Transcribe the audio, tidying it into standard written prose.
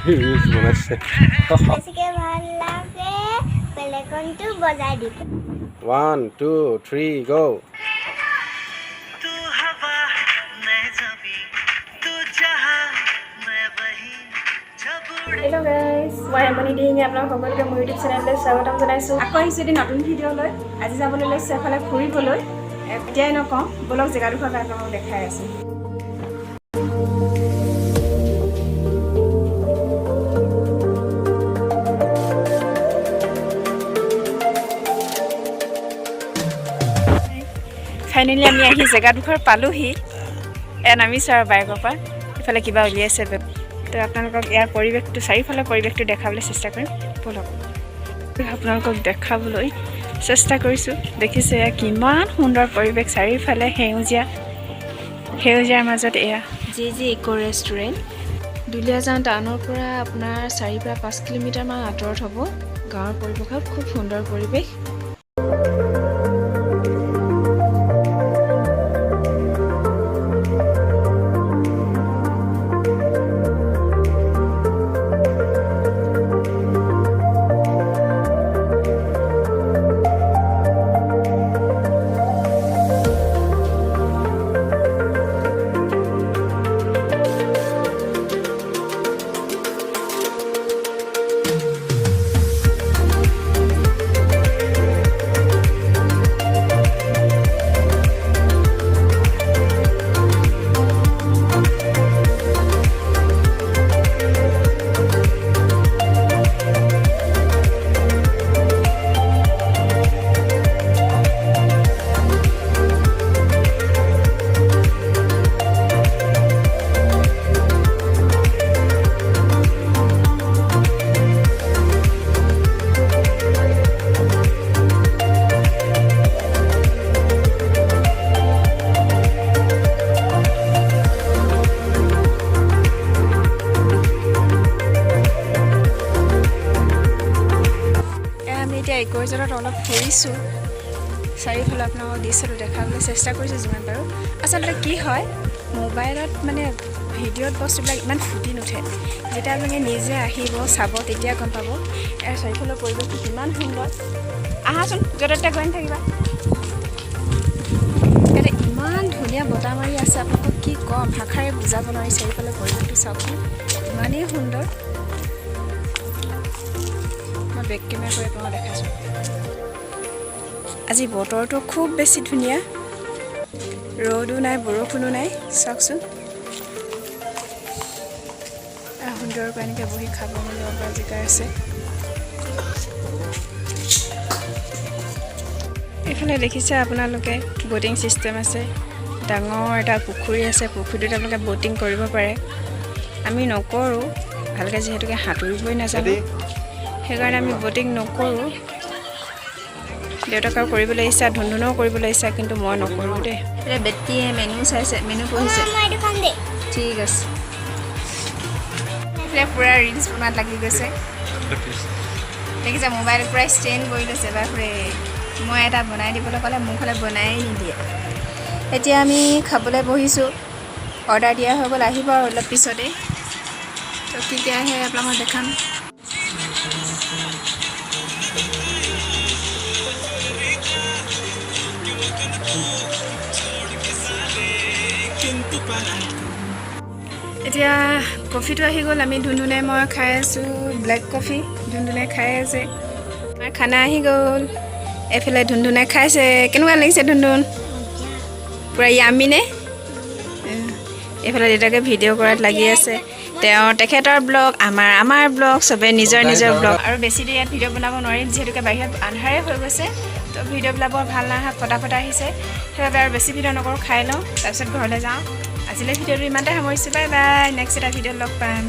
Reels বনাইছে বেছিকে ভাল লাগে বেলেগনটো বজাই দিব 1 2 3 গো तू हवा मैं जमी तू जहां मैं वही जब उड़े Hello guys, মই আমনি দিং আপোনাক সকলোকে মোৰ ইউটিউব চেনেললৈ স্বাগতম জনাইছোঁ। আকৌ আহিছোঁ এটি নতুন ভিডিঅ' লৈ। আজি যাবলৈ লৈছোঁ এফালে ফুৰিবলৈ। এতিয়াই নকওঁ, বলক জেগাডোখৰ আপোনালোকক দেখাই আছোঁ। ফাইনেলি আমি আহি জেগাডোখৰ পালোহি। এয়া নামিছোঁ আৰু বাইকৰ পৰা। ইফালে কিবা উলিয়াইছে তো আপোনালোকক ইয়াৰ পৰিৱেশটো চাৰিওফালে পৰিৱেশটো দেখাবলৈ চেষ্টা কৰিম বলক আপোনালোকক দেখাবলৈ চেষ্টা কৰিছোঁ দেখিছে এয়া কিমান সুন্দৰ পৰিৱেশ চাৰিওফালে সেউজীয়াৰ মাজত এয়া জি ইকো ৰেষ্টুৰেণ্ট দুলিয়াজান টাউনৰ পৰা আপোনাৰ 4 পৰা 5 কিলোমিটাৰমান আঁতৰত হ'ব গাঁৱৰ পৰিৱেশত খুব সুন্দৰ পৰিৱেশ ইকোজলত অলপ ফুৰিছোঁ চাৰিওফালে আপোনালোকক দৃশ্যটো দেখাবলৈ চেষ্টা কৰিছোঁ যিমান পাৰোঁ আচলতে কি হয় মোবাইলত মানে ভিডিঅ'ত বস্তুবিলাক ইমান ফুটি নুঠে যেতিয়া আপোনালোকে নিজে আহিব চাব তেতিয়া গম পাব ইয়াৰ চাৰিওফালৰ পৰিৱেশটো কিমান সুন্দৰ আহাচোন য'তে গৈ থাকিবা ইয়াতে ইমান ধুনীয়া বতাহ মাৰি আছে আপোনালোকক কি ক'ম ভাষাৰে বুজাব নোৱাৰি চাৰিওফালৰ পৰিৱেশটো চাওকচোন ইমানেই সুন্দৰ বেক কেমেৰা কৰি আপোনাক দেখাইছোঁ আজি বতৰটো খুব বেছি ধুনীয়া ৰ'দো নাই বৰষুণো নাই চাওকচোন সুন্দৰকৈ এনেকৈ বহি খাব মেলিব পৰা জেগা আছে এইফালে দেখিছে আপোনালোকে ব'টিং ছিষ্টেম আছে ডাঙৰ এটা পুখুৰী আছে পুখুৰীটোত আপোনালোকে ব'টিং কৰিব পাৰে আমি নকৰোঁ ভালকৈ যিহেতুকে সাঁতুৰিবই নাজানো সেইকাৰণে আমি ব'টিং নকৰোঁ দেউতাকৰ কৰিবলৈ ইচ্ছা ধুনধুনও কৰিবলৈ ইচ্ছা কিন্তু মই নকৰোঁ দেই এতিয়া বেটিয়ে মেনু চাইছে মেনু পঢ়িছে ঠিক আছে এতিয়া পূৰা ৰিলছ বনোৱাত লাগি গৈছে দেখিছে মোবাইলত পূৰা ষ্টেণ্ড কৰি লৈছে বাপৰে মই এটা বনাই দিবলৈ ক'লে মোৰ ফালে বনাই নিদিয়ে এতিয়া আমি খাবলৈ বহিছোঁ অৰ্ডাৰ দিয়া হৈ গ'ল আহিব আৰু অলপ পিছতেই তো কেতিয়া আহে আপোনালোকক দেখাম এতিয়া কফিটো আহি গ'ল আমি ধুনধুনে মই খাই আছোঁ ব্লেক কফি ধুনধুনে খাই আছে আমাৰ খানা আহি গ'ল এইফালে ধুনধুনে খাইছে কেনেকুৱা লাগিছে ধুনধুন পূৰা য়ামিনে এইফালে দেউতাকে ভিডিঅ' কৰাত লাগি আছে তেখেতৰ ব্লগ আমাৰ ব্লগ চবে নিজৰ ব্লগ আৰু বেছি দেৰি ইয়াত ভিডিঅ' বনাব নোৱাৰিম যিহেতুকে বাহিৰত আন্ধাৰে হৈ গৈছে তো ভিডিঅ'বিলাক বৰ ভাল নহা ফটা আহিছে সেইবাবে আৰু বেছি ভিডিঅ' নকৰোঁ খাই লওঁ তাৰপিছত ঘৰলৈ যাওঁ আজিলৈ ভিডিঅ'টো ইমানতে সামৰিছোঁ বাই বাই নেক্সট এটা ভিডিঅ'ত লগ পাম